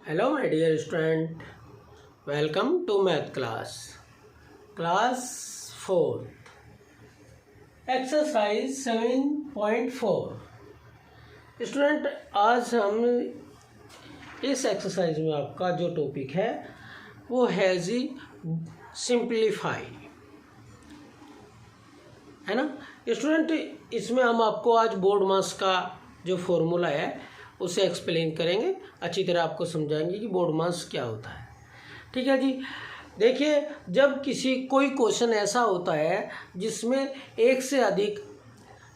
Hello my dear student, welcome to math class 4 exercise 7.4। Student आज हम इस exercise में आपका जो टॉपिक है वो है जी सिंप्लीफाई, है ना स्टूडेंट। इसमें हम आपको आज बोर्ड मास का जो फॉर्मूला है उसे एक्सप्लेन करेंगे, अच्छी तरह आपको समझाएंगे कि बोर्ड मास क्या होता है। ठीक है जी। देखिए, जब कोई क्वेश्चन ऐसा होता है जिसमें एक से अधिक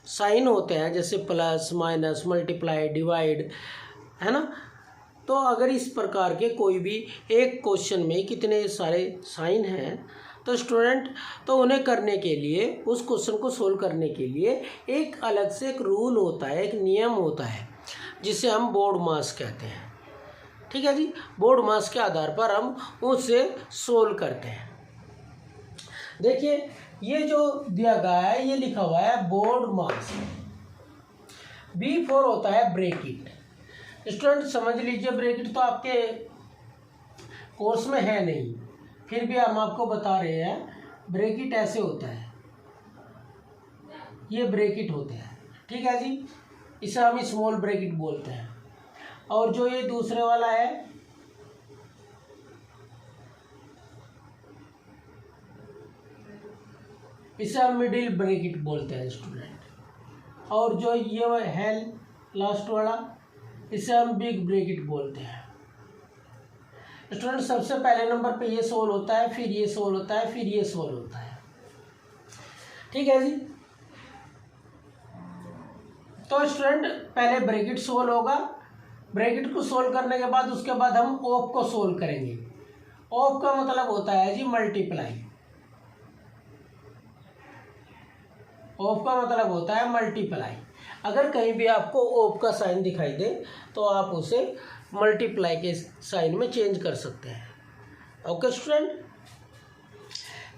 साइन होते हैं, जैसे प्लस माइनस मल्टीप्लाई डिवाइड, है ना, तो अगर इस प्रकार के कोई भी एक क्वेश्चन में कितने सारे साइन हैं तो स्टूडेंट तो उन्हें करने के लिए, उस क्वेश्चन को सोल्व करने के लिए एक अलग से एक रूल होता है, एक नियम होता है जिसे हम बोर्ड मास कहते हैं। ठीक है जी। बोर्ड मास के आधार पर हम उसे सोल्व करते हैं। देखिए, ये जो दिया गया है ये लिखा हुआ है बोर्ड मास। B4 होता है ब्रैकेट। स्टूडेंट समझ लीजिए, ब्रैकेट तो आपके कोर्स में है नहीं, फिर भी हम आपको बता रहे हैं ब्रैकेट ऐसे होता है, ये ब्रैकेट होते हैं। ठीक है जी। इसे हम स्मॉल ब्रैकेट बोलते हैं। और जो ये दूसरे वाला है इसे हम मिडिल ब्रैकेट बोलते हैं स्टूडेंट। और जो ये है लास्ट वाला इसे हम बिग ब्रैकेट बोलते हैं। स्टूडेंट सबसे पहले नंबर पे ये सोल्व होता है, फिर ये सोल्व होता है, फिर ये सोल्व होता है। ठीक है जी। तो स्टूडेंट पहले ब्रैकेट सोल्व होगा, ब्रैकेट को सोल्व करने के बाद उसके बाद हम ऑफ को सोल्व करेंगे। ऑफ का मतलब होता है जी मल्टीप्लाई। ऑफ का मतलब होता है मल्टीप्लाई। अगर कहीं भी आपको ऑफ का साइन दिखाई दे तो आप उसे मल्टीप्लाई के साइन में चेंज कर सकते हैं। Okay student.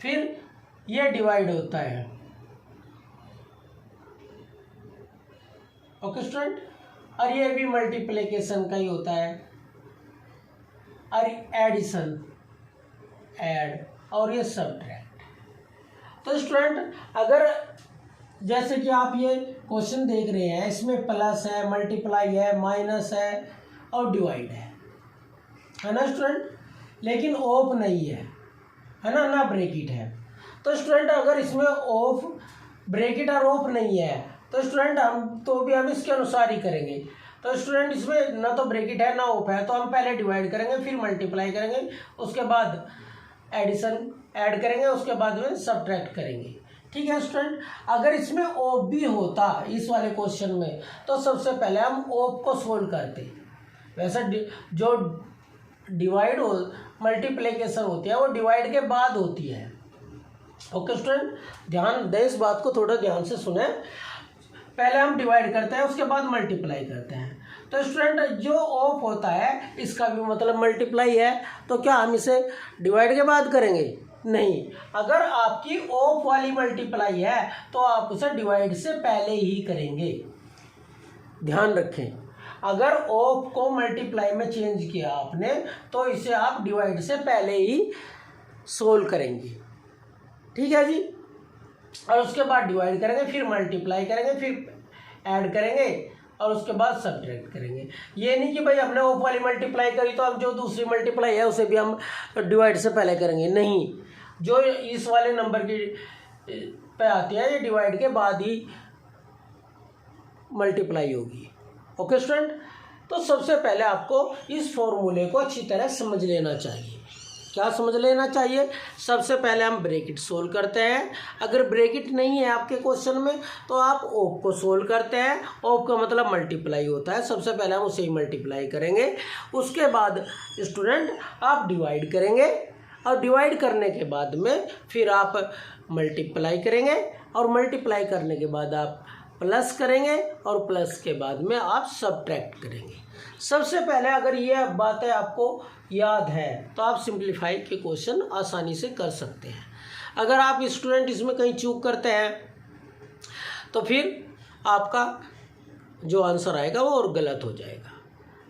फिर ये डिवाइड होता है। Okay student. और ये भी मल्टीप्लिकेशन का ही होता है। और एडिशन, ऐड, और ये सब्ट्रैक्ट। तो स्टूडेंट अगर जैसे कि आप ये क्वेश्चन देख रहे हैं, इसमें प्लस है, मल्टीप्लाई है, माइनस है और डिवाइड है ना स्टूडेंट, लेकिन ऑफ नहीं है ना, ना ब्रैकेट है। तो स्टूडेंट अगर इसमें ऑफ, ब्रैकेट और ऑफ नहीं है तो स्टूडेंट हम इसके अनुसार ही करेंगे। तो स्टूडेंट इसमें ना तो ब्रैकेट है ना ऑफ है, तो हम पहले डिवाइड करेंगे, फिर मल्टीप्लाई करेंगे, उसके बाद एडिशन ऐड करेंगे, उसके बाद में सब्ट्रैक्ट करेंगे। ठीक है स्टूडेंट। अगर इसमें ऑफ भी होता इस वाले क्वेश्चन में तो सबसे पहले हम ऑफ को सोल्व करते। वैसे जो डिवाइड हो, मल्टीप्लिकेशन होती है वो डिवाइड के बाद होती है। ओके स्टूडेंट, ध्यान दें, इस बात को थोड़ा ध्यान से सुने। पहले हम डिवाइड करते हैं, उसके बाद मल्टीप्लाई करते हैं। तो स्टूडेंट जो ऑफ होता है इसका भी मतलब मल्टीप्लाई है, तो क्या हम इसे डिवाइड के बाद करेंगे? नहीं। अगर आपकी ऑफ वाली मल्टीप्लाई है तो आप उसे डिवाइड से पहले ही करेंगे। ध्यान रखें, अगर ऑफ को मल्टीप्लाई में चेंज किया आपने तो इसे आप डिवाइड से पहले ही सोल्व करेंगे। ठीक है जी। और उसके बाद डिवाइड करेंगे, फिर मल्टीप्लाई करेंगे, फिर ऐड करेंगे और उसके बाद सब्ट्रैक्ट करेंगे। ये नहीं कि भाई हमने ऑफ वाली मल्टीप्लाई करी तो अब जो दूसरी मल्टीप्लाई है उसे भी हम डिवाइड से पहले करेंगे। नहीं, जो इस वाले नंबर की पे आती है ये डिवाइड के बाद ही मल्टीप्लाई होगी। Okay student. तो सबसे पहले आपको इस फॉर्मूले को अच्छी तरह समझ लेना चाहिए। क्या समझ लेना चाहिए? सबसे पहले हम ब्रैकेट सोल्व करते हैं। अगर ब्रैकेट नहीं है आपके क्वेश्चन में तो आप ऑफ को सोल्व करते हैं। ऑफ का मतलब मल्टीप्लाई होता है, सबसे पहले हम उसे ही मल्टीप्लाई करेंगे। उसके बाद स्टूडेंट आप डिवाइड करेंगे और डिवाइड करने के बाद में फिर आप मल्टीप्लाई करेंगे और मल्टीप्लाई करने के बाद आप प्लस करेंगे और प्लस के बाद में आप सब्ट्रैक्ट करेंगे। सबसे पहले अगर ये बातें आपको याद है तो आप सिंप्लीफाई के क्वेश्चन आसानी से कर सकते हैं। अगर आप स्टूडेंट इसमें कहीं चूक करते हैं तो फिर आपका जो आंसर आएगा वो और गलत हो जाएगा।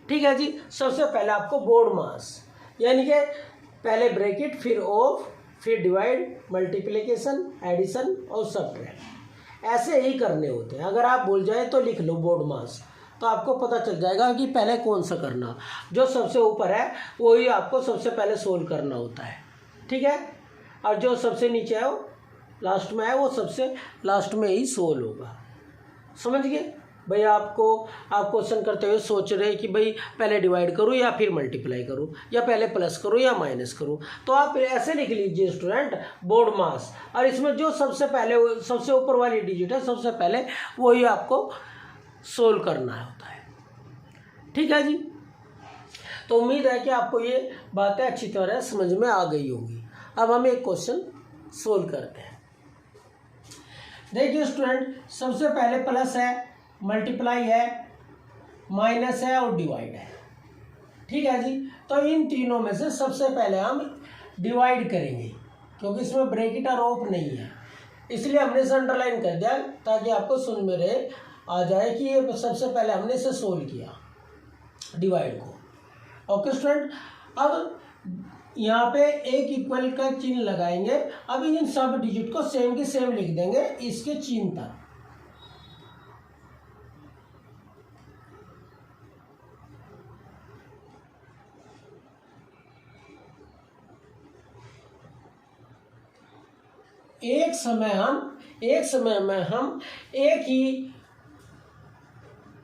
ठीक है जी। सबसे पहले आपको बोर्ड मास, यानी कि पहले ब्रैकेट फिर ऑफ फिर डिवाइड मल्टीप्लिकेशन एडिशन और सब्ट्रैक्ट ऐसे ही करने होते हैं। अगर आप भूल जाए तो लिख लो बोर्ड मास, तो आपको पता चल जाएगा कि पहले कौन सा करना। जो सबसे ऊपर है वही आपको सबसे पहले सोल्व करना होता है, ठीक है। और जो सबसे नीचे है वो लास्ट में है, वो सबसे लास्ट में ही सोल्व होगा। समझ गए भाई? आप क्वेश्चन करते हुए सोच रहे कि भाई पहले डिवाइड करूँ या फिर मल्टीप्लाई करूँ, या पहले प्लस करूँ या माइनस करूँ, तो आप ऐसे लिख लीजिए स्टूडेंट बोर्ड मास, और इसमें जो सबसे पहले सबसे ऊपर वाली डिजिट है सबसे पहले वही आपको सोल्व करना होता है, ठीक है जी। तो उम्मीद है कि आपको ये बातें अच्छी तरह समझ में आ गई होंगी। अब हम एक क्वेश्चन सोल्व करते हैं। देखिए स्टूडेंट, सबसे पहले प्लस है, मल्टीप्लाई है, माइनस है और डिवाइड है, ठीक है जी। तो इन तीनों में से सबसे पहले हम डिवाइड करेंगे, क्योंकि इसमें ब्रैकेट और ऑफ नहीं है, इसलिए हमने इसे अंडरलाइन कर दिया ताकि आपको समझ में रहे आ जाए कि ये सबसे पहले हमने इसे सोल्व किया डिवाइड को। ओके स्टूडेंट, अब यहाँ पे एक इक्वल का चिन्ह लगाएंगे। अब इन सब डिजिट को सेम के सेम लिख देंगे इसके चिन्ह तक। एक समय में हम एक ही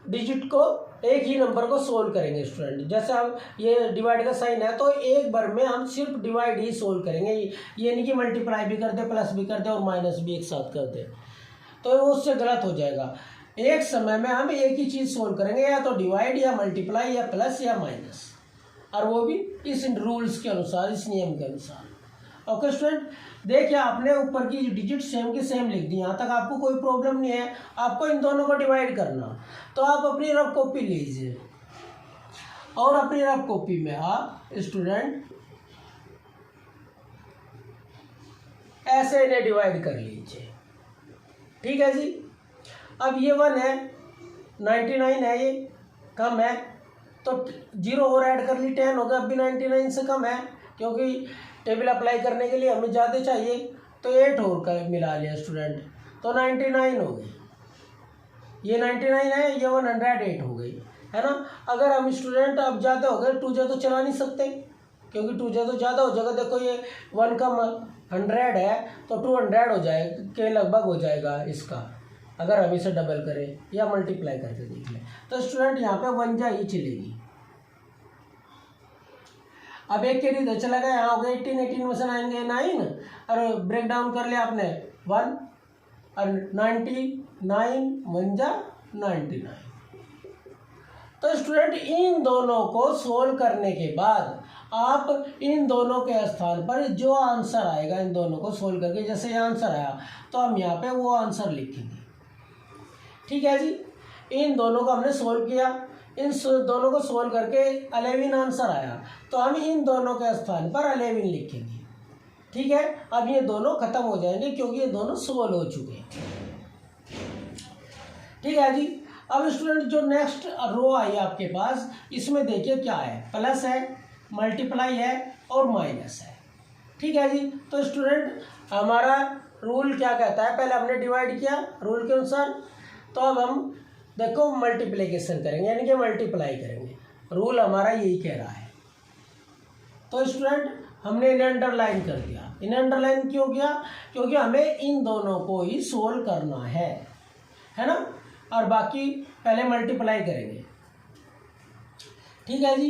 डिजिट को, एक ही नंबर को सोल्व करेंगे स्टूडेंट। जैसे हम ये डिवाइड का साइन है तो एक बार में हम सिर्फ डिवाइड ही सोल्व करेंगे, ये नहीं कि मल्टीप्लाई भी कर दे, प्लस भी कर दे और माइनस भी एक साथ कर दे, तो उससे गलत हो जाएगा। एक समय में हम एक ही चीज़ सोल्व करेंगे, या तो डिवाइड या मल्टीप्लाई या प्लस या माइनस, और वो भी इस रूल्स के अनुसार, इस नियम के अनुसार। ओके स्टूडेंट, देखिए आपने ऊपर की डिजिट सेम की सेम लिख दी, यहाँ तक आपको कोई प्रॉब्लम नहीं है। आपको इन दोनों को डिवाइड करना, तो आप अपनी रफ कॉपी लीजिए और अपनी रफ कॉपी में आप स्टूडेंट ऐसे इन्हें डिवाइड कर लीजिए, ठीक है जी। अब ये 1 है, 99 है, ये कम है तो 0 और ऐड कर ली, 10 होगा। अब भी 99 से कम है, क्योंकि टेबल अप्लाई करने के लिए हमें ज़्यादा चाहिए, तो 8 और का मिला लिया स्टूडेंट, तो 99 हो गई। ये 99 है, ये 108 हो गई, है ना। अगर हम स्टूडेंट अब ज़्यादा हो गए, 2 तो चला नहीं सकते, क्योंकि 2 तो ज़्यादा हो जाएगा। देखो ये 1 का 100 है तो 200 हो जाए के लगभग हो जाएगा इसका, अगर हम इसे डबल करें या मल्टीप्लाई करके देख लें। तो स्टूडेंट यहाँ पे 1 जा ही चलेगी। अब एक कैरी इधर चला गया, यहाँ हो गया 18 में से 9 गए 9, और ब्रेक डाउन कर लिया आपने 1 और 99 1 जा 99। तो स्टूडेंट इन दोनों को सोल्व करने के बाद आप इन दोनों के स्थान पर जो आंसर आएगा, इन दोनों को सोल्व करके जैसे ये आंसर आया तो हम यहाँ पे वो आंसर लिखेंगे, ठीक है जी। इन दोनों को हमने सोल्व किया, इन दोनों को सोल्व करके 11 आंसर आया, तो हम इन दोनों के स्थान पर 11 लिखेंगे, ठीक है। अब ये दोनों खत्म हो जाएंगे क्योंकि ये दोनों सोल्व हो चुके हैं, ठीक है जी। अब स्टूडेंट जो नेक्स्ट रो आई आपके पास, इसमें देखिए क्या है, प्लस है, मल्टीप्लाई है और माइनस है, ठीक है जी। तो स्टूडेंट हमारा रूल क्या कहता है, पहले हमने डिवाइड किया रूल के अनुसार, तो अब हम देखो मल्टीप्लिकेशन करेंगे, यानी कि मल्टीप्लाई करेंगे। रूल हमारा यही कह रहा है। तो स्टूडेंट हमने इन्हें अंडरलाइन कर दिया। इन्हें अंडरलाइन क्यों किया? क्योंकि हमें इन दोनों को ही सोल्व करना है ना। और बाकी पहले मल्टीप्लाई करेंगे, ठीक है जी।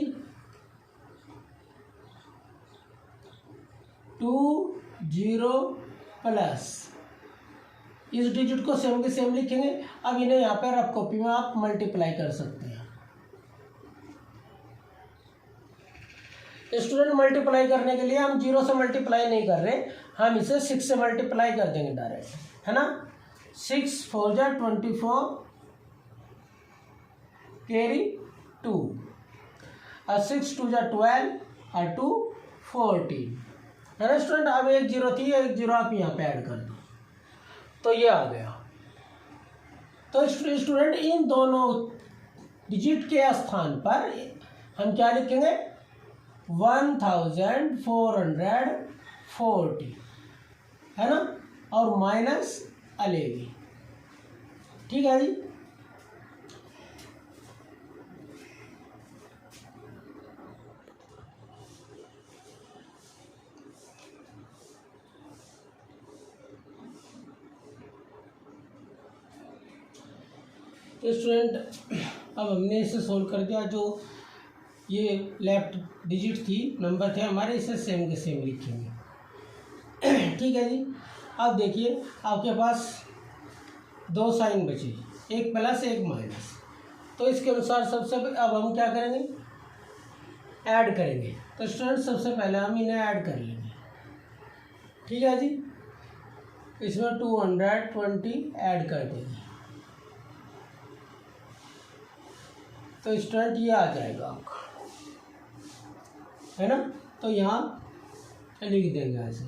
20 प्लस इस डिजिट को सेम के सेम लिखेंगे। अब इन्हें यहाँ पे रफ कॉपी में आप मल्टीप्लाई कर सकते हैं। स्टूडेंट मल्टीप्लाई करने के लिए हम 0 से मल्टीप्लाई नहीं कर रहे, हम इसे 6 से मल्टीप्लाई कर देंगे डायरेक्ट, है ना। 6 4 जा 24 कैरी 2 और 6 2 जा 12 और 2 14, है ना स्टूडेंट। अब एक 0 थी, एक 0 आप यहाँ पे ऐड कर दो तो ये आ गया। तो स्टूडेंट इन दोनों डिजिट के स्थान पर हम क्या लिखेंगे 1440 है ना, और माइनस 11, ठीक है जी। तो स्टूडेंट अब हमने इसे सोल्व कर दिया। जो ये लेफ्ट डिजिट थी, नंबर थे हमारे, इसे सेम के सेम लिखेंगे, ठीक है जी। अब देखिए आपके पास दो साइन बचे, एक प्लस एक माइनस। तो इसके अनुसार सबसे अब हम क्या करेंगे, ऐड करेंगे। तो स्टूडेंट सबसे पहले हम इन्हें ऐड कर लेंगे, ठीक है जी। इसमें 220 ऐड कर देंगे, तो स्टूडेंट ये आ जाएगा आपका, है ना। तो यहाँ लिख देंगे ऐसे।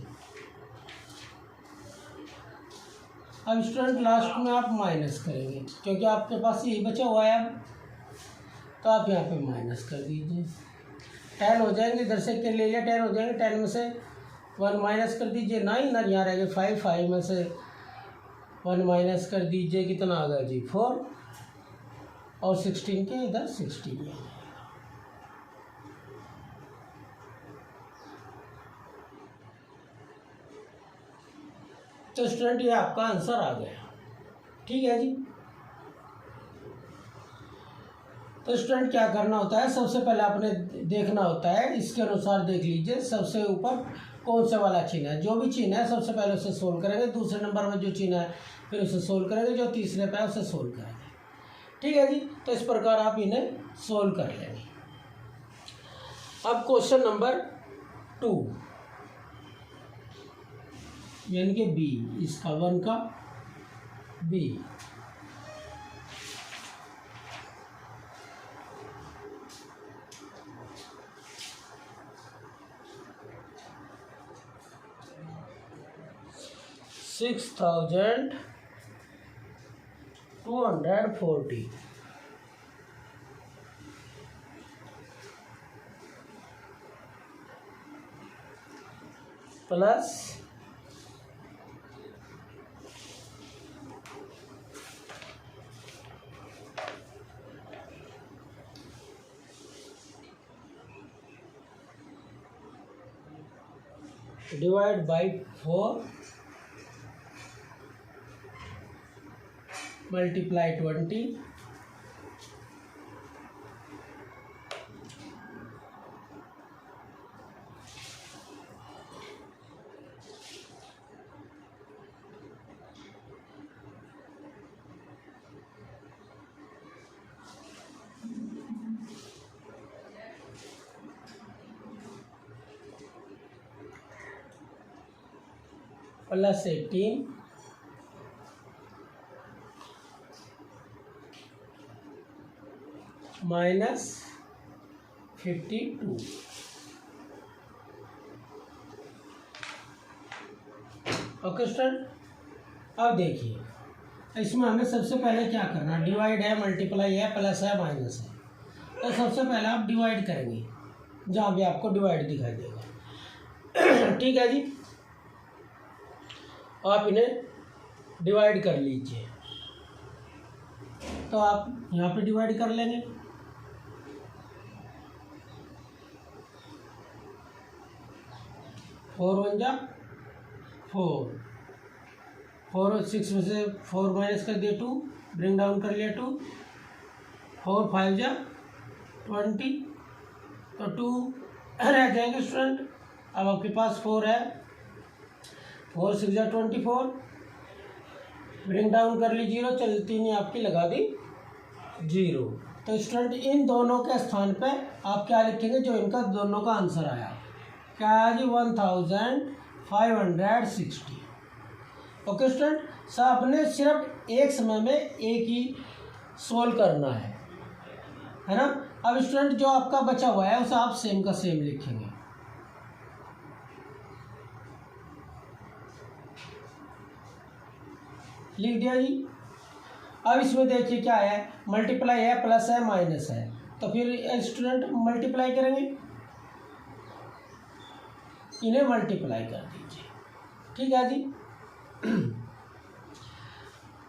अब स्टूडेंट लास्ट में आप माइनस करेंगे, क्योंकि आपके पास यही बचा हुआ है अब, तो आप यहाँ पे माइनस कर दीजिए। 10 हो जाएंगे, इधर से के ले लिया 10 हो जाएंगे, 10 में से 1 माइनस कर दीजिए, 9 ना, यहाँ रहेगा 5, 5 में से 1 माइनस कर दीजिए, कितना आ गया जी 4, और 16 के इधर 16 में। तो स्टूडेंट ये आपका आंसर आ गया, ठीक है जी। तो स्टूडेंट क्या करना होता है, सबसे पहले आपने देखना होता है, इसके अनुसार देख लीजिए सबसे ऊपर कौन सा वाला चिन्ह है। जो भी चिन्ह है सबसे पहले उसे सोल्व करेंगे, दूसरे नंबर में जो चिन्ह है फिर उसे सोल्व करेंगे, जो तीसरे पे है उसे सोल्व करेंगे, ठीक है जी। तो इस प्रकार आप इन्हें सोल्व कर लेंगे। अब क्वेश्चन नंबर 2 यानी कि बी, इसका 1 का B. $6,240 plus divide by 4 multiply 20 plus 18 minus 52। Okay student, अब देखिए इसमें हमें सबसे पहले क्या करना, डिवाइड है, मल्टीप्लाई है, प्लस है, माइनस है। तो सबसे पहले आप डिवाइड करेंगे, जहाँ भी आपको डिवाइड दिखाई देगा, ठीक है जी। आप इन्हें डिवाइड कर लीजिए, तो आप यहाँ पे डिवाइड कर लेंगे। फोर 1 जा 4, 4 और 6 में से 4 माइनस कर दिए 2, ब्रिंग डाउन कर लिया 2, 4 5 जा 20, तो 2 रह जाएंगे स्टूडेंट। अब आपके पास 4 है, 4 6 जा 24, ब्रिंग डाउन कर ली 0, चलती नहीं आपकी लगा दी 0। तो स्टूडेंट इन दोनों के स्थान पे आप क्या लिखेंगे, जो इनका दोनों का आंसर आया, क्या आया जी 1560। ओके स्टूडेंट, सब ने सिर्फ एक समय में एक ही सोल्व करना है ना। अब स्टूडेंट जो आपका बचा हुआ है उसे आप सेम का सेम लिखेंगे, लिख दिया जी। अब इसमें देखिए क्या है, मल्टीप्लाई है, प्लस है, माइनस है। तो फिर स्टूडेंट मल्टीप्लाई करेंगे, इन्हें मल्टीप्लाई कर दीजिए। ठीक है जी।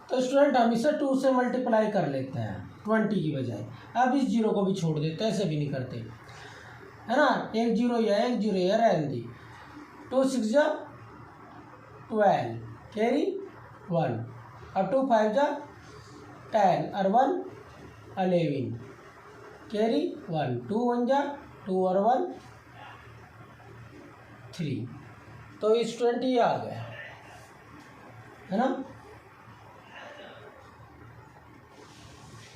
तो स्टूडेंट हम इसे 2 से मल्टीप्लाई कर लेते हैं 20 की बजाय। अब इस जीरो को भी छोड़ देते हैं, ऐसे भी नहीं करते, है ना। एक जीरो या रहने दी। 2 6 जा 12 कैरी 1, अब 2 5 जा 10 और 1 11 कैरी 1, 2 1 जा 2 और 1 3। तो स्टूडेंट ये आ गया, है ना।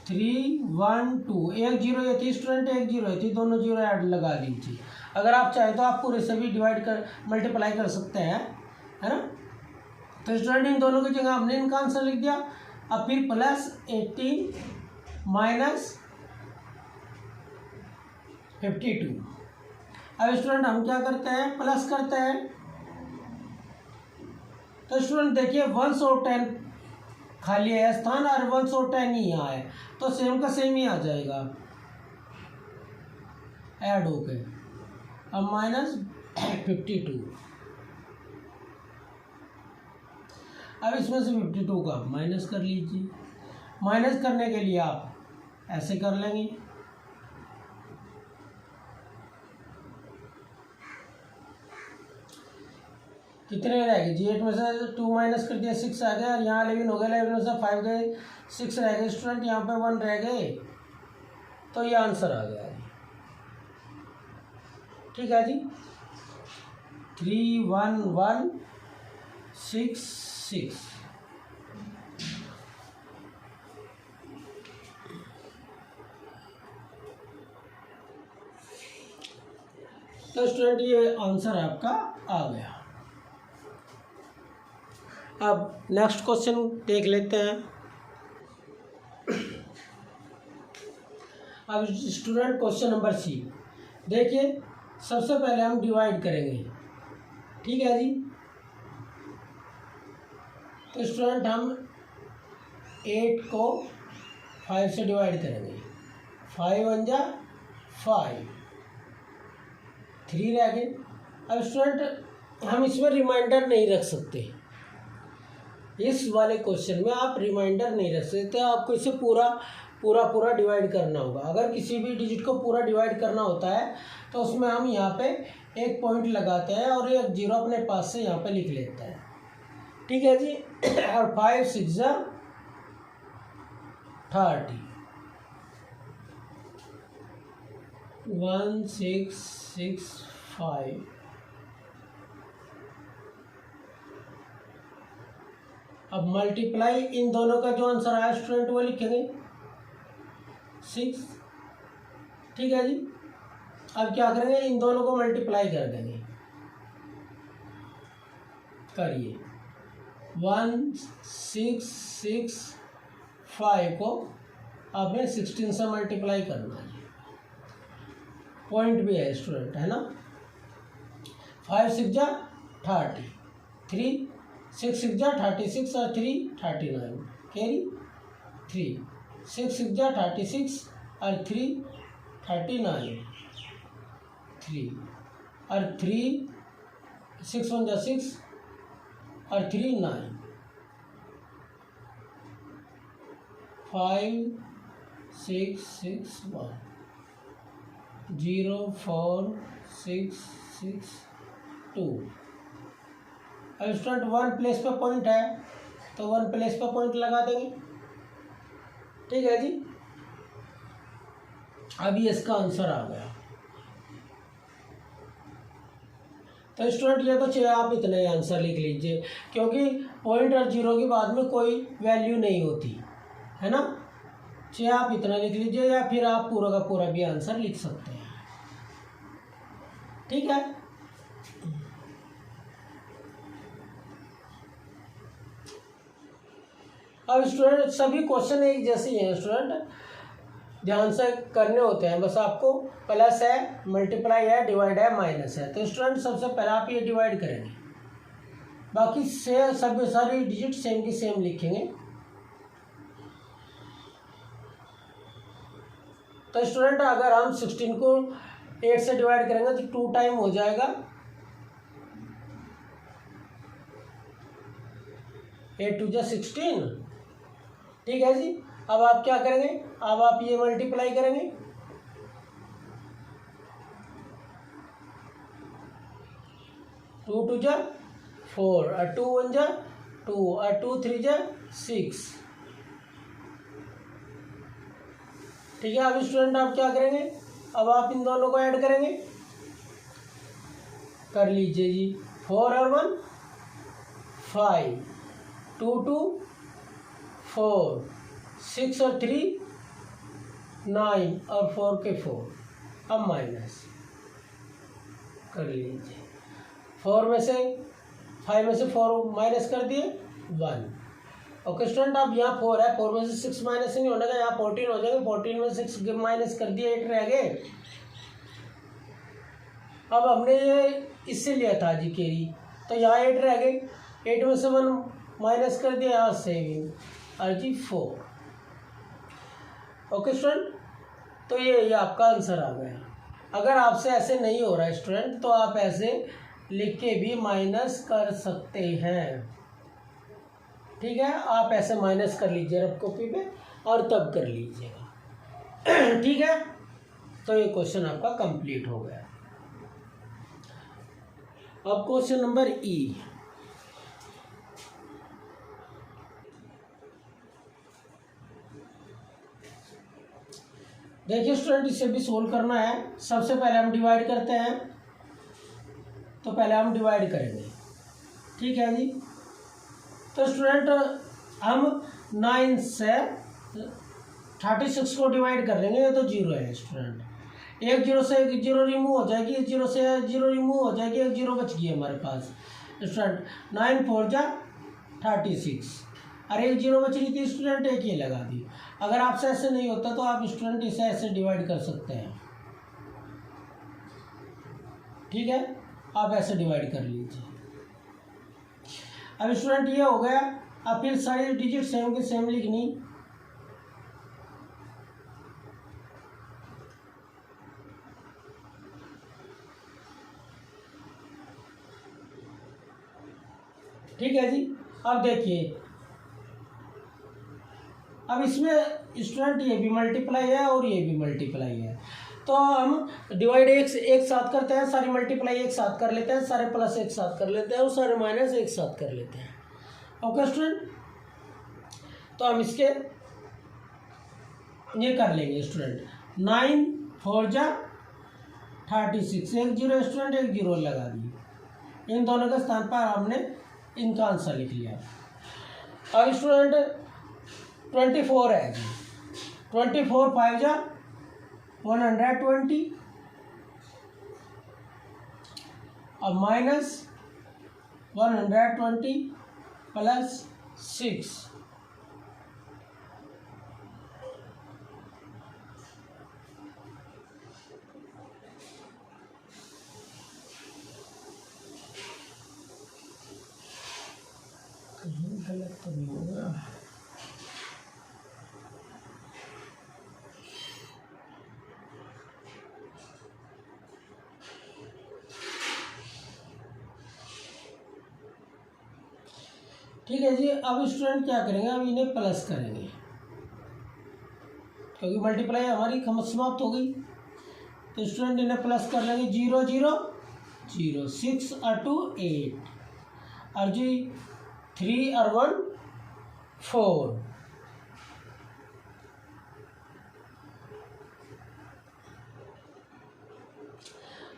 3 1 2 एक जीरो ये थी स्टूडेंट, एक जीरो ये थी, दोनों जीरो ऐड लगा लीजिए। अगर आप चाहें तो आप पूरे से भी डिवाइड कर मल्टीप्लाई कर सकते हैं, है ना। तो स्टूडेंट इन दोनों की जगह हमने इनका आंसर लिख दिया। अब फिर प्लस 18 माइनस 52। अब स्टूडेंट हम क्या करते हैं, प्लस करते हैं। तो स्टूडेंट देखिए 110 खाली है स्थान और 110 ही यहाँ है, तो सेम का सेम ही आ जाएगा ऐड होके। अब माइनस 52, अब इसमें से 52 का माइनस कर लीजिए। माइनस करने के लिए आप ऐसे कर लेंगे, कितने रह गए जी, 8 में से 2 माइनस कर दिया 6 आ गया, और यहाँ 11 हो गया, 11 में से 5 गए, 6 रह गए स्टूडेंट, यहाँ पे 1 रह गए, तो ये आंसर आ गया। ठीक है जी, 3 1 1 6 6। तो स्टूडेंट ये आंसर आपका आ गया। अब नेक्स्ट क्वेश्चन देख लेते हैं। अब स्टूडेंट क्वेश्चन नंबर सी देखिए, सबसे पहले हम डिवाइड करेंगे। ठीक है जी। तो स्टूडेंट हम 8 को 5 से डिवाइड करेंगे। 5 1 जा 5, 3 रह गए। अब स्टूडेंट हम इसमें रिमाइंडर नहीं रख सकते, इस वाले क्वेश्चन में आप रिमाइंडर नहीं रख सकते, आपको इसे पूरा डिवाइड करना होगा। अगर किसी भी डिजिट को पूरा डिवाइड करना होता है तो उसमें हम यहाँ पे एक पॉइंट लगाते हैं और एक जीरो अपने पास से यहाँ पे लिख लेते हैं। ठीक है जी। और 5 6 जा 30, 1 6 6 5। अब मल्टीप्लाई इन दोनों का जो आंसर आया स्टूडेंट वो लिखेंगे 6। ठीक है जी। अब क्या करेंगे, इन दोनों को मल्टीप्लाई कर देंगे। करिए 1 6 6 5 को आपने 16 से मल्टीप्लाई करना है। पॉइंट भी है स्टूडेंट, है ना। 5 6 जा 30, 3 6 6 जा 36 और 3 39 कैरी 3, 6 6 जा 36 और 3 39 3 और 3 6 1 जा 6 और 3 9 5 6 6 1 0 4 6 6 2। अब स्टूडेंट 1 प्लेस पे पॉइंट है तो 1 प्लेस पे पॉइंट लगा देंगे। ठीक है जी। अभी इसका आंसर आ गया। तो स्टूडेंट ये तो चाहे आप इतना ही आंसर लिख लीजिए, क्योंकि पॉइंट और जीरो के बाद में कोई वैल्यू नहीं होती, है ना। चाहे आप इतना लिख लीजिए या फिर आप पूरा का पूरा भी आंसर लिख सकते हैं। ठीक है। अब स्टूडेंट सभी क्वेश्चन एक जैसे ही हैं स्टूडेंट, ध्यान से करने होते हैं। बस आपको प्लस है, मल्टीप्लाई है, डिवाइड है, माइनस है। तो स्टूडेंट सबसे पहले आप ये डिवाइड करेंगे, बाकी से सभी सारी डिजिट सेम की सेम लिखेंगे। तो स्टूडेंट अगर हम 16 को 8 से डिवाइड करेंगे तो 2 टाइम हो जाएगा, 8 2 जा 16। ठीक है जी। अब आप क्या करेंगे, अब आप ये मल्टीप्लाई करेंगे, 2 2 जा 4 और 2 1 जा 2 और 2 3 जा 6। ठीक है। अब स्टूडेंट आप क्या करेंगे, अब आप इन दोनों को ऐड करेंगे, कर लीजिए जी। 4 और 1 5, 2 2 4, 6 और 3 9 और 4 के 4। अब माइनस कर लीजिए, 4 में से 5 में से 4 माइनस कर दिए 1। ओके स्टूडेंट, अब यहाँ 4 है, 4 में से 6 माइनस नहीं होने का, यहाँ 14 हो जाएंगे, 14 में 6 माइनस कर दिए, 8 रह गए। अब हमने ये इससे लिया था जी कैरी, तो यहाँ 8 रह गए, 8 में से 1 माइनस कर दिया, यहाँ 7 और जी 4। ओके स्टूडेंट, तो ये आपका आंसर आ गया। अगर आपसे ऐसे नहीं हो रहा है स्टूडेंट, तो आप ऐसे लिख के भी माइनस कर सकते हैं। ठीक है, आप ऐसे माइनस कर लीजिए रफ कॉपी पे और तब कर लीजिएगा। ठीक है, तो ये क्वेश्चन आपका कंप्लीट हो गया। अब क्वेश्चन नंबर ई। देखिए स्टूडेंट, इसे भी सोल्व करना है। सबसे पहले हम डिवाइड करते हैं, तो पहले हम डिवाइड करेंगे। ठीक है जी। तो स्टूडेंट हम 9 से 36 को डिवाइड कर लेंगे, ये तो 0 है स्टूडेंट। एक 0 से एक 0 रिमूव हो जाएगी, 0 से 0 रिमूव हो जाएगी, एक 0 बच गई हमारे पास स्टूडेंट। 9 4 जा 36 और एक 0 बच रही थी स्टूडेंट, एक ये लगा दी। अगर आपसे ऐसे नहीं होता तो आप स्टूडेंट इसे ऐसे डिवाइड कर सकते हैं। ठीक है, आप ऐसे डिवाइड कर लीजिए। अब स्टूडेंट ये हो गया। अब फिर सारी डिजिट सेम के सेम लिखनी। ठीक है जी। अब देखिए, अब इसमें स्टूडेंट ये भी मल्टीप्लाई है और ये भी मल्टीप्लाई है, तो हम डिवाइड एक साथ करते हैं, सारी मल्टीप्लाई एक साथ कर लेते हैं, सारे प्लस एक साथ कर लेते हैं और सारे माइनस एक साथ कर लेते हैं। ओके स्टूडेंट, तो हम इसके ये कर लेंगे स्टूडेंट। 9 4 जा 36, एक 0 स्टूडेंट, एक 0 लगा दी। इन दोनों के स्थान पर हमने इनका आंसर लिख लिया। अब स्टूडेंट 24 है जी। 24 5 जा 120 और माइनस 120 प्लस 6। कहीं गलत तो नहीं होगा। ठीक है जी। अब स्टूडेंट क्या करेंगे, अब इन्हें प्लस करेंगे क्योंकि मल्टीप्लाई हमारी समाप्त हो गई। तो स्टूडेंट इन्हें प्लस कर लेंगे। 0 0 0, 6 और 2 8 और जी 3 और 1 4।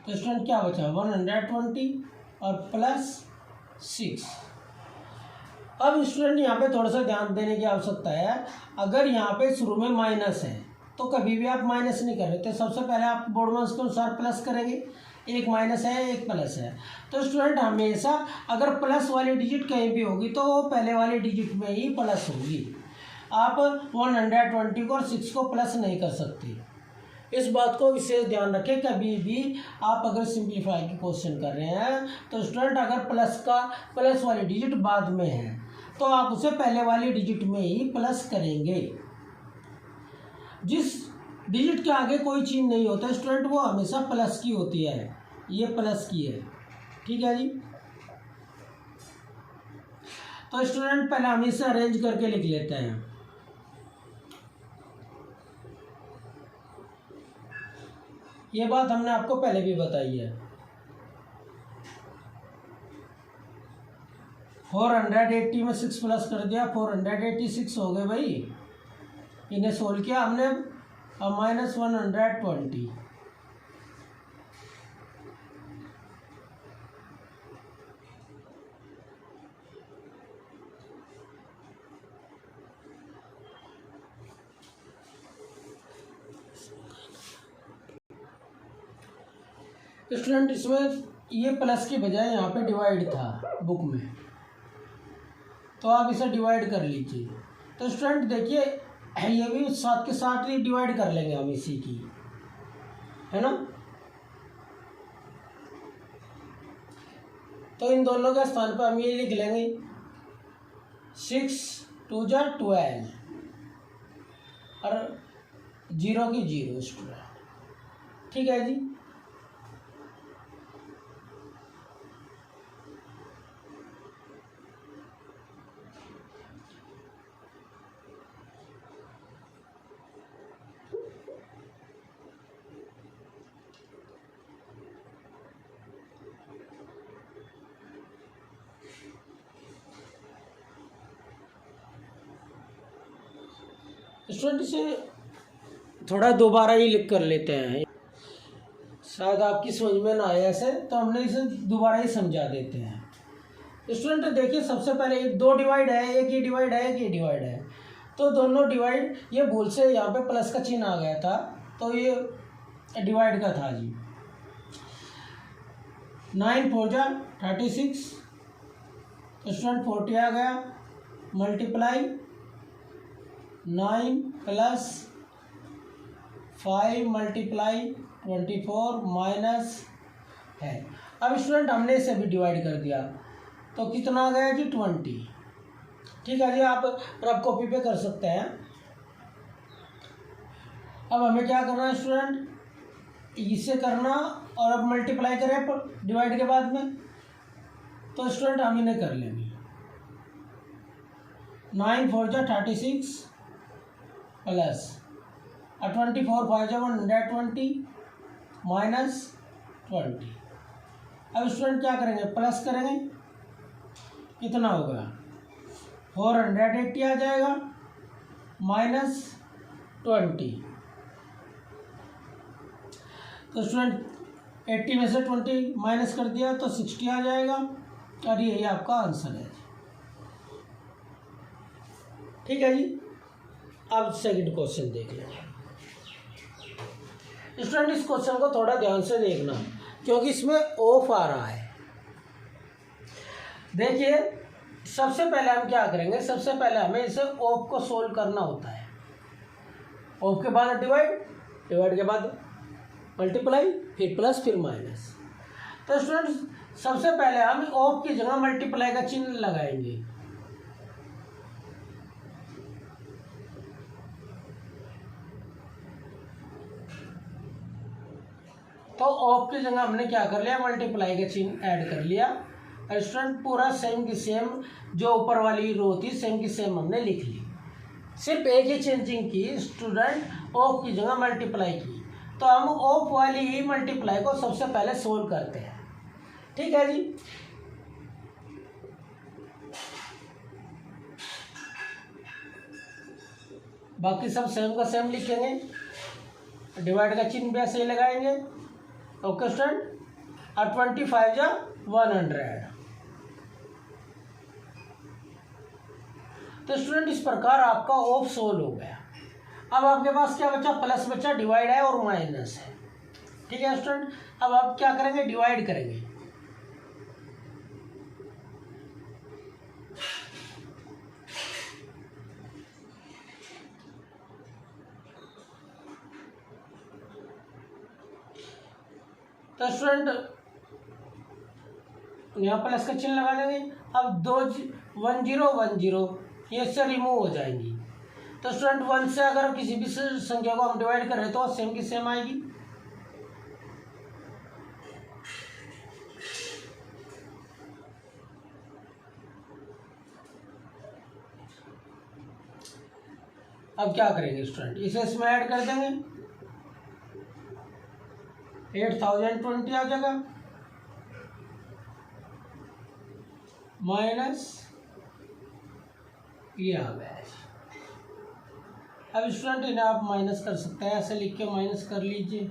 तो स्टूडेंट क्या बचा, 120 और प्लस 6। अब स्टूडेंट यहाँ पे थोड़ा सा ध्यान देने की आवश्यकता है। अगर यहाँ पे शुरू में माइनस है तो कभी भी आप माइनस नहीं कर रहे थे, सबसे पहले आप बोर्ड मार्क्स के अनुसार प्लस करेंगे। एक माइनस है एक प्लस है, तो स्टूडेंट हमेशा अगर प्लस वाली डिजिट कहीं भी होगी तो वो पहले वाली डिजिट में ही प्लस होगी। आप 120 को और 6 को प्लस नहीं कर सकते, इस बात को विशेष ध्यान रखें। कभी भी आप अगर सिंप्लीफाई की क्वेश्चन कर रहे हैं तो स्टूडेंट अगर प्लस वाली डिजिट बाद में है तो आप उसे पहले वाली डिजिट में ही प्लस करेंगे। जिस डिजिट के आगे कोई चीज़ नहीं होता स्टूडेंट, वो हमेशा प्लस की होती है, ये प्लस की है। ठीक है जी। तो स्टूडेंट पहले हम इसे अरेंज करके लिख लेते हैं। ये बात हमने आपको पहले भी बताई है। 480 में 6 प्लस कर दिया, 486 हो गए भाई। इन्हें सोल्व किया हमने, अब -120। स्टूडेंट इसमें ये प्लस की बजाय यहाँ पे डिवाइड था बुक में, तो आप इसे डिवाइड कर लीजिए। तो स्टूडेंट देखिए ये भी साथ के साथ ही डिवाइड कर लेंगे हम इसी की, है ना। तो इन दोनों के स्थान पर हम ये लिख लेंगे 6 2 जा 12 और 0 की 0 स्टूडेंट। ठीक है जी। स्टूडेंट इसे थोड़ा दोबारा ही लिख कर लेते हैं, शायद आपकी समझ में ना आए ऐसे, तो हमने इसे दोबारा ही समझा देते हैं। स्टूडेंट देखिए सबसे पहले 2 डिवाइड है, एक ही डिवाइड है, एक ही डिवाइड है। तो दोनों डिवाइड, ये भूल से यहाँ पे प्लस का चिन्ह आ गया था, तो ये डिवाइड का था जी। 9 4 जा 36, तो स्टूडेंट 40 आ गया, मल्टीप्लाई 9 प्लस 5 मल्टीप्लाई 24 माइनस है। अब स्टूडेंट हमने इसे भी डिवाइड कर दिया, तो कितना आ गया जी 20। ठीक है जी, आप रफ कॉपी पे कर सकते हैं। अब हमें क्या करना है स्टूडेंट, इसे करना और अब मल्टीप्लाई करें डिवाइड के बाद में, तो स्टूडेंट हम इन्हें कर लेंगे। 9 4 जा 36 प्लस 24 5 जा 120 माइनस 20। अब स्टूडेंट क्या करेंगे, प्लस करेंगे, कितना होगा 480 आ जाएगा माइनस 20। तो स्टूडेंट 80 में से 20 माइनस कर दिया तो 60 आ जाएगा, और यही आपका आंसर है। ठीक है जी। अब सेकंड क्वेश्चन देख लेंगे। स्टूडेंट इस क्वेश्चन को थोड़ा ध्यान से देखना, क्योंकि इसमें ऑफ आ रहा है। देखिए सबसे पहले हम क्या करेंगे, सबसे पहले हमें इसे ऑफ को सोल्व करना होता है। ऑफ के बाद डिवाइड, डिवाइड के बाद मल्टीप्लाई, फिर प्लस, फिर माइनस। तो स्टूडेंट सबसे पहले हम ऑफ की जगह मल्टीप्लाई का चिन्ह लगाएंगे। तो ऑफ की जगह हमने क्या कर लिया, मल्टीप्लाई का चिन्ह ऐड कर लिया। स्टूडेंट पूरा सेम की सेम जो ऊपर वाली रो थी सेम की सेम हमने लिख ली, सिर्फ एक ही चेंजिंग की, स्टूडेंट ऑफ की जगह मल्टीप्लाई की। तो हम ऑफ वाली ही मल्टीप्लाई को सबसे पहले सोल्व करते हैं। ठीक है जी। बाकी सब सेम का सेम लिखेंगे, डिवाइड का चिन्ह भी ऐसे ही लगाएंगे। Okay student. और 25 जा 100। तो स्टूडेंट इस प्रकार आपका ऑफ सोल्व हो गया। अब आपके पास क्या बचा, प्लस बचा, डिवाइड है और माइनस है। ठीक है स्टूडेंट। अब आप क्या करेंगे, डिवाइड करेंगे। तो स्टूडेंट यहाँ प्लस का चिन्ह लगा देंगे। अब 2 1 0 1 0 ये इससे रिमूव हो जाएंगी। तो स्टूडेंट 1 से अगर किसी भी संख्या को हम डिवाइड करें तो सेम की सेम आएगी। अब क्या करेंगे स्टूडेंट, इसे इसमें ऐड कर देंगे, 8020 आ जाएगा माइनस ये आ गया। अब स्टूडेंट इन्हें आप माइनस कर सकते हैं, ऐसे लिख के माइनस कर लीजिए।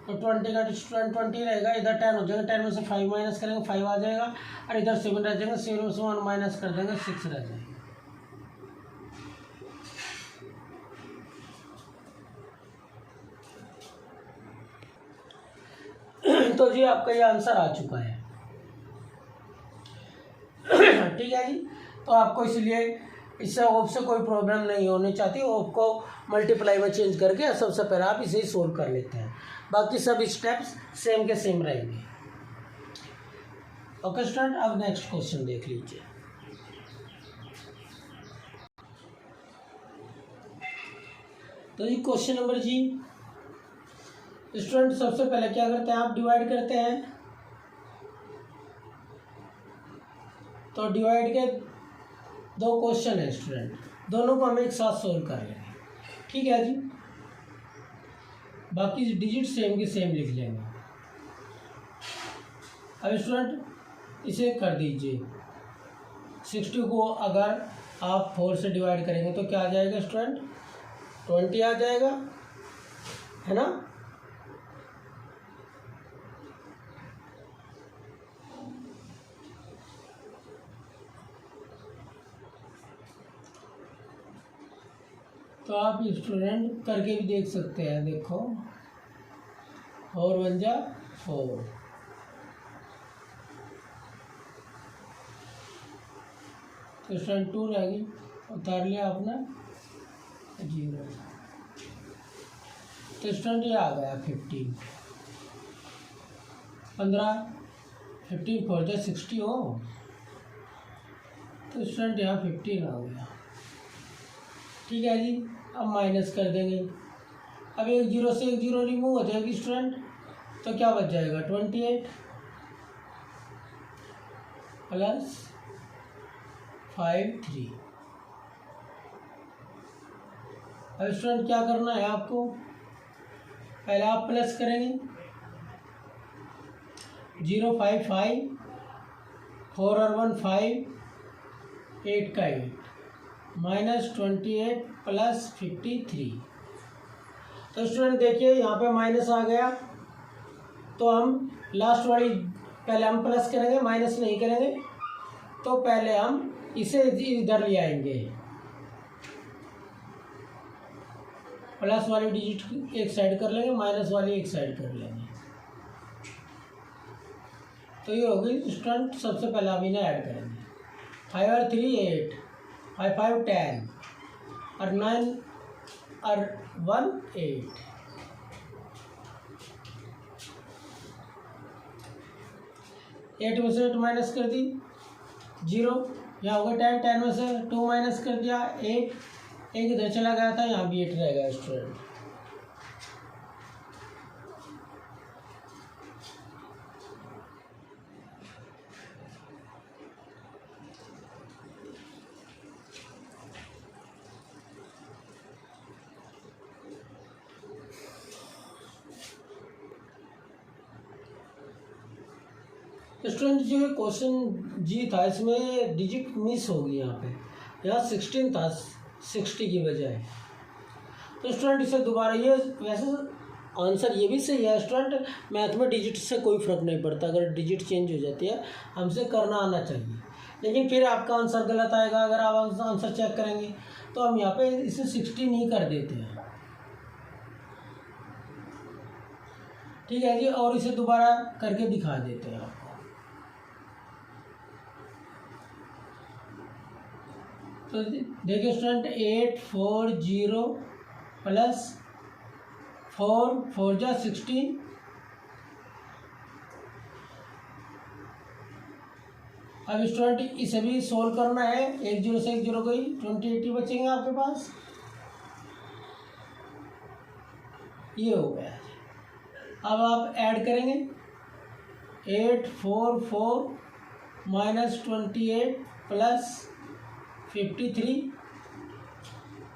तो 20 का स्टूडेंट 20 रहेगा, इधर 10 हो जाएगा, 10 में से 5 माइनस करेंगे 5 आ जाएगा, और इधर 7 रह जाएगा, 7 में से 1 माइनस कर देंगे 6 रह जाएगा। तो जी आपका ये आंसर आ चुका है। ठीक है जी, तो आपको इसलिए इससे ओप से कोई प्रॉब्लम नहीं होनी चाहती, ओप को मल्टीप्लाई में चेंज करके सबसे पहले आप इसे ही सोल्व कर लेते हैं, बाकी सब स्टेप्स सेम के सेम रहेंगे। ओके स्टूडेंट, अब नेक्स्ट क्वेश्चन देख लीजिए। तो ये क्वेश्चन नंबर जी, स्टूडेंट सबसे पहले क्या करते हैं, आप डिवाइड करते हैं, तो डिवाइड के 2 क्वेश्चन है स्टूडेंट, दोनों को हम एक साथ सोल्व कर लेंगे। ठीक है जी, बाकी डिजिट सेम की सेम लिख लेंगे। अब स्टूडेंट इसे कर दीजिए, 60 को अगर आप 4 से डिवाइड करेंगे तो क्या आ जाएगा स्टूडेंट, 20 आ जाएगा, है ना। तो आप स्टूडेंट करके भी देख सकते हैं, देखो 4 1 जा 4, तो स्टूडेंट 2 रह गई, उतार लिया आपने 0, तो स्टूडेंट ये आ गया 15, 15 15 4 जा 60 हो, तो स्टूडेंट यहाँ 15 आ गया। ठीक है जी, अब माइनस कर देंगे, अब एक 0 से एक 0 रिमूव हो जाएगी स्टूडेंट, तो क्या बच जाएगा 28 प्लस 5 3। अब स्टूडेंट क्या करना है आपको, पहले आप प्लस करेंगे, 0 5 5 4 और 1 5 8 का 8 माइनस 28 प्लस 53। तो स्टूडेंट देखिए यहाँ पे माइनस आ गया, तो हम लास्ट वाली पहले हम प्लस करेंगे, माइनस नहीं करेंगे, तो पहले हम इसे इधर ले आएंगे, प्लस वाली डिजिट एक साइड कर लेंगे, माइनस वाली एक साइड कर लेंगे, तो ये होगी स्टूडेंट। सबसे पहले हम इन्हें ऐड करेंगे, 5 और 3 8, 5 5 10 और 9 और 1 8, 8 में से 8 माइनस कर दी 0, यहाँ होगा 10, 10 में से 2 माइनस कर दिया 8, एक इधर चला गया था, यहाँ भी 8 रहेगा स्टूडेंट। स्टूडेंट जो क्वेश्चन जी था इसमें डिजिट मिस हो गई, यहाँ 16 था 60 की बजाय, तो स्टूडेंट इसे दोबारा, ये वैसे आंसर ये भी सही है स्टूडेंट, मैथ में डिजिट से कोई फ़र्क नहीं पड़ता, अगर डिजिट चेंज हो जाती है हमसे करना आना चाहिए, लेकिन फिर आपका आंसर गलत आएगा अगर आप आंसर चेक करेंगे, तो हम यहाँ पे इसे 16 ही कर देते हैं। ठीक है जी, और इसे दोबारा करके दिखा देते हैं आपको। तो देखिए स्टूडेंट 8 4 0 प्लस 4 4 जा 16, अब स्टूडेंट इसे भी सोल्व करना है। 1 0 से 1 0 गई, 20 बचेंगे आपके पास। ये हो गया। अब आप ऐड करेंगे 8 4 4 -28 प्लस 53,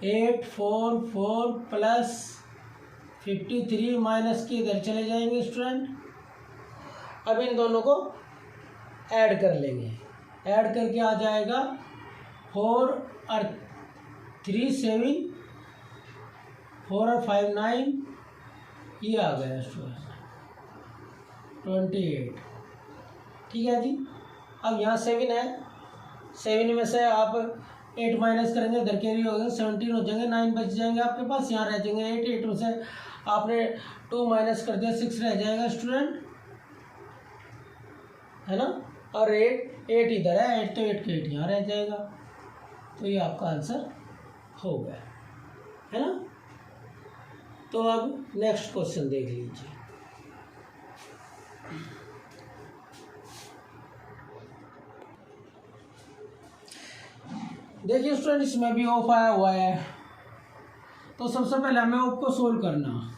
8 4 4 प्लस 53 माइनस के इधर चले जाएंगे स्टूडेंट। अब इन दोनों को ऐड कर लेंगे। ऐड करके आ जाएगा 4 और 3 7, 4 और 5 9, ये आ गया स्टूडेंट 28। ठीक है जी। अब यहाँ 7 है, 7 में से आप 8 माइनस करेंगे, इधर कैरी हो गए 17 हो जाएंगे, 9 बच जाएंगे आपके पास। यहाँ रह जाएंगे 8, 8 में से आपने 2 माइनस कर दिया, 6 रह जाएगा स्टूडेंट, है ना। और 8 इधर है, 8 तो 8 के 8 यहाँ रह जाएगा। तो ये आपका आंसर हो गया, है ना। तो अब नेक्स्ट क्वेश्चन देख लीजिए। देखिए स्टूडेंट, इसमें भी ऑफ आया हुआ है। तो सबसे पहले हमें ऑफ को सोल्व करना।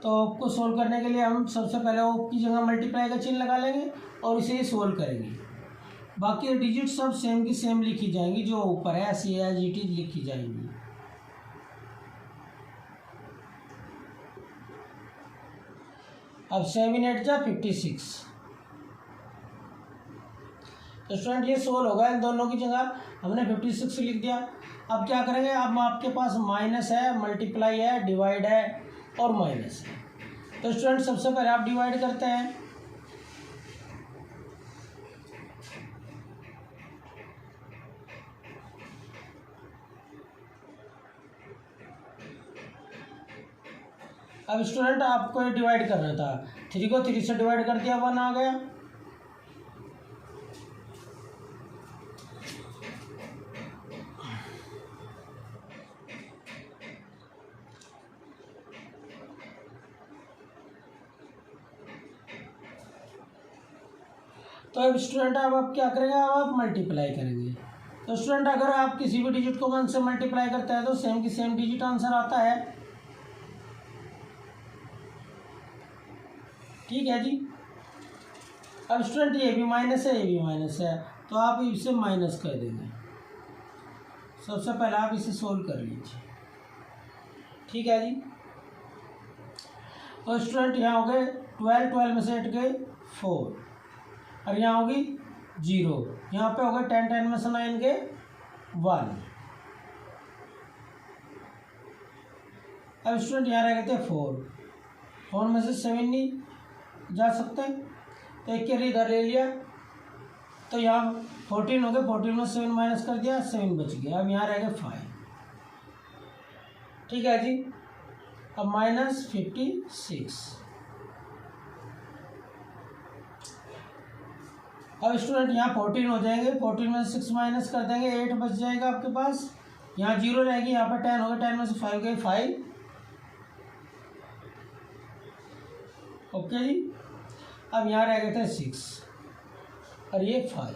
तो ऑफ को सोल्व करने के लिए हम सबसे पहले ऑफ की जगह मल्टीप्लाई का चिन्ह लगा लेंगे और इसे सोल्व करेंगे। बाकी डिजिट सब सेम की सेम लिखी जाएंगी, जो ऊपर है ऐसी एज इट इज लिखी जाएंगी। अब 7 8 जा 56। तो स्टूडेंट ये सोल्व होगा। इन दोनों की जगह हमने 56 लिख दिया। अब क्या करेंगे, अब आपके पास माइनस है, मल्टीप्लाई है, डिवाइड है और माइनस है। तो स्टूडेंट सबसे पहले आप डिवाइड करते हैं। अब स्टूडेंट आपको ये डिवाइड करना था, 3 को 3 से डिवाइड कर दिया, 1 आ गया। तो अब स्टूडेंट अब आप क्या करेंगे, अब आप मल्टीप्लाई करेंगे। तो स्टूडेंट अगर आप किसी भी डिजिट को 1 से मल्टीप्लाई करते हैं तो सेम की सेम डिजिट आंसर आता है। ठीक है जी। अब स्टूडेंट ये भी माइनस है, ये भी माइनस है, तो आप इसे माइनस कर देंगे। सबसे पहले आप इसे सोल्व कर लीजिए। ठीक है जी। तो स्टूडेंट यहाँ हो गए 12, 12 में से 8 गए 4 और यहाँ होगी 0। यहाँ पे हो गए 10, 10 में से 9 गए 1। अब स्टूडेंट यहाँ रह गए थे 4 में से 7 नहीं जा सकते, तो एक कैरी इधर ले लिया, तो यहाँ 14 हो गए, 14 में 7 माइनस कर दिया, 7 बच गया। अब यहाँ रह गए 5। ठीक है जी। अब -56। अब स्टूडेंट यहाँ 14 हो जाएंगे, 14 में से 6 माइनस कर देंगे, 8 बच जाएगा आपके पास। यहाँ 0 रहेगी, यहाँ पर 10 हो गए, 10 में से 5 गए 5। ओके जी। अब यहाँ रह गए थे 6 और ये 5।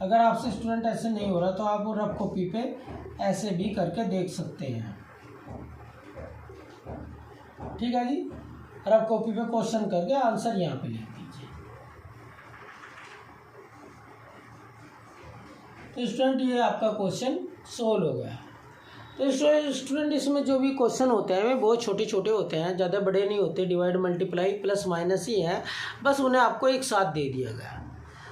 अगर आपसे स्टूडेंट ऐसे नहीं हो रहा तो आप रफ कॉपी पे ऐसे भी करके देख सकते हैं। ठीक है जी। रफ कॉपी पे क्वेश्चन करके आंसर यहाँ पे लिख दीजिए। तो स्टूडेंट ये आपका क्वेश्चन सोल्व हो गया। तो स्टूडेंट इसमें जो भी क्वेश्चन होते हैं वे बहुत छोटे छोटे होते हैं, ज़्यादा बड़े नहीं होते। डिवाइड मल्टीप्लाई प्लस माइनस ही है, बस उन्हें आपको एक साथ दे दिया गया।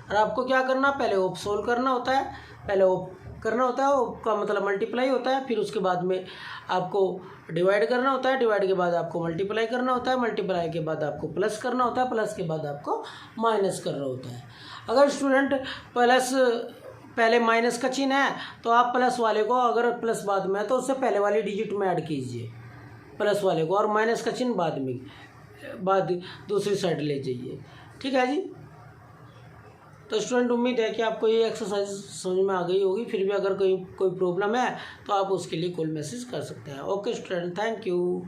और आपको क्या करना, पहले ओप सोल्व करना होता है, पहले ओप करना होता है, ओप का मतलब मल्टीप्लाई होता है, फिर उसके बाद में आपको डिवाइड करना होता है, डिवाइड के बाद आपको मल्टीप्लाई करना होता है, मल्टीप्लाई के बाद आपको प्लस करना होता है, प्लस के बाद आपको माइनस करना होता है। अगर स्टूडेंट पहले माइनस का चिन्ह है तो आप प्लस वाले को, अगर प्लस बाद में है तो उससे पहले वाली डिजिट में ऐड कीजिए प्लस वाले को, और माइनस का चिन्ह बाद दूसरी साइड ले जाइए। ठीक है जी। तो स्टूडेंट उम्मीद है कि आपको ये एक्सरसाइज समझ में आ गई होगी। फिर भी अगर कोई प्रॉब्लम है तो आप उसके लिए कॉल मैसेज कर सकते हैं। Okay student, thank you.